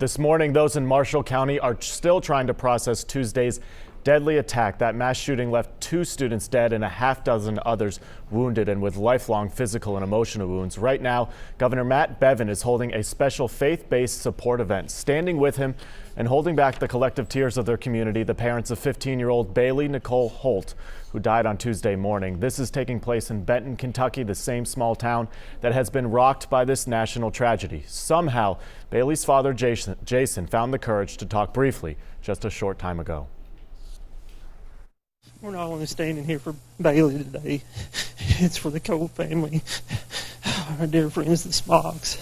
This morning, those in Marshall County are still trying to process Tuesday's deadly attack. That mass shooting left 2 students dead and a half dozen others wounded and with lifelong physical and emotional wounds. Right now, Governor Bevin is holding a special faith-based support event. Standing with him and holding back the collective tears of their community, the parents of 15-year-old Bailey Nicole Holt, who died on Tuesday morning. This is taking place in Benton, Kentucky, the same small town that has been rocked by this national tragedy. Somehow, Bailey's father, Jason, found the courage to talk briefly just a short time ago. We're not only standing here for Bailey today, it's for the Cole family, our dear friends, the Smocks,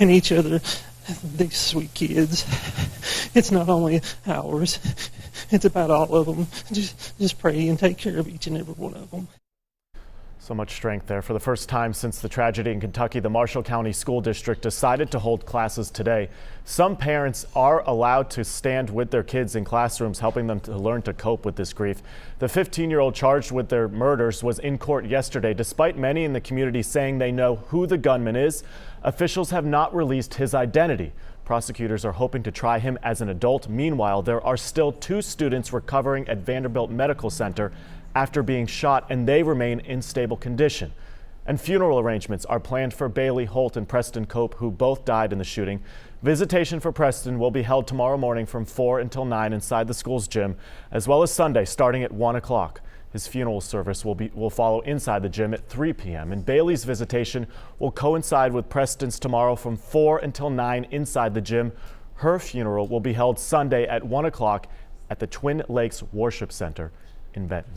and each other, these sweet kids. It's not only ours, it's about all of them. Just pray and take care of each and every one of them. So much strength there. For the first time since the tragedy in Kentucky, the Marshall County School District decided to hold classes today. Some parents are allowed to stand with their kids in classrooms, helping them to learn to cope with this grief. The 15-year-old charged with their murders was in court yesterday. Despite many in the community saying they know who the gunman is, officials have not released his identity. Prosecutors are hoping to try him as an adult. Meanwhile, there are still 2 students recovering at Vanderbilt Medical Center after being shot, and they remain in stable condition. And funeral arrangements are planned for Bailey Holt and Preston Cope, who both died in the shooting. Visitation for Preston will be held tomorrow morning from 4 until 9 inside the school's gym, as well as Sunday starting at 1 o'clock. His funeral service will follow inside the gym at 3 p.m. And Bailey's visitation will coincide with Preston's tomorrow from 4 until 9 inside the gym. Her funeral will be held Sunday at 1 o'clock at the Twin Lakes Worship Center in Benton.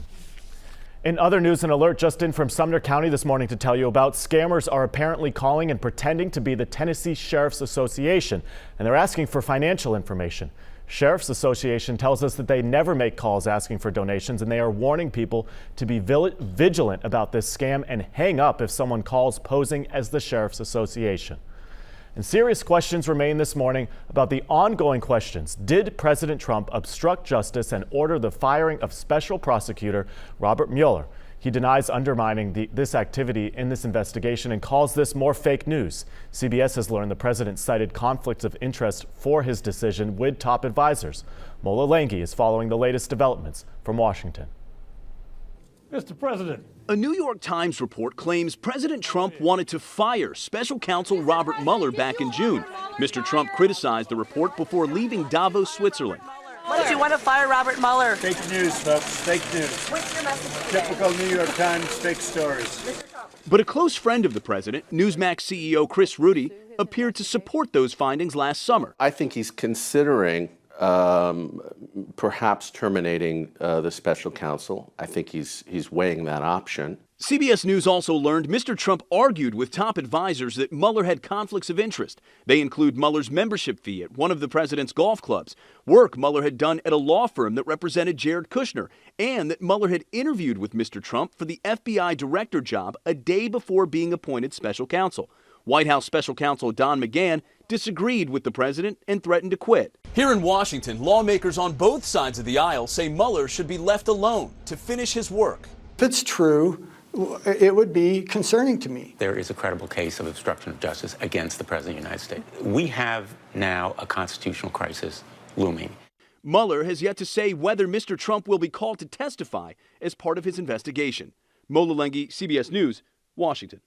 In other news, an alert just in from Sumner County this morning to tell you about. Scammers are apparently calling and pretending to be the Tennessee Sheriff's Association, and they're asking for financial information. Sheriff's Association tells us that they never make calls asking for donations, and they are warning people to be vigilant about this scam and hang up if someone calls posing as the Sheriff's Association. And serious questions remain this morning about the ongoing questions. Did President Trump obstruct justice and order the firing of Special Prosecutor Robert Mueller? He denies undermining this activity in this investigation and calls this more fake news. CBS has learned the president cited conflicts of interest for his decision with top advisors. Muller is following the latest developments from Washington. Mr. President. A New York Times report claims President Trump wanted to fire special counsel Robert Mueller back in June. Mr. Trump criticized the report before leaving Davos, Switzerland. What, do you want to fire Robert Mueller? Fake news, folks. Fake news. What's your message today? Typical New York Times fake stories. But a close friend of the president, Newsmax CEO Chris Rudy, appeared to support those findings last summer. I think he's considering perhaps terminating the special counsel. I think he's weighing that option. CBS News also learned Mr. Trump argued with top advisors that Mueller had conflicts of interest. They include Mueller's membership fee at one of the president's golf clubs, work Mueller had done at a law firm that represented Jared Kushner, and that Mueller had interviewed with Mr. Trump for the FBI director job a day before being appointed special counsel. White House special counsel Don McGahn disagreed with the president and threatened to quit. Here in Washington, lawmakers on both sides of the aisle say Mueller should be left alone to finish his work. If it's true, it would be concerning to me. There is a credible case of obstruction of justice against the President of the United States. We have now a constitutional crisis looming. Mueller has yet to say whether Mr. Trump will be called to testify as part of his investigation. Mola Lenghi, CBS News, Washington.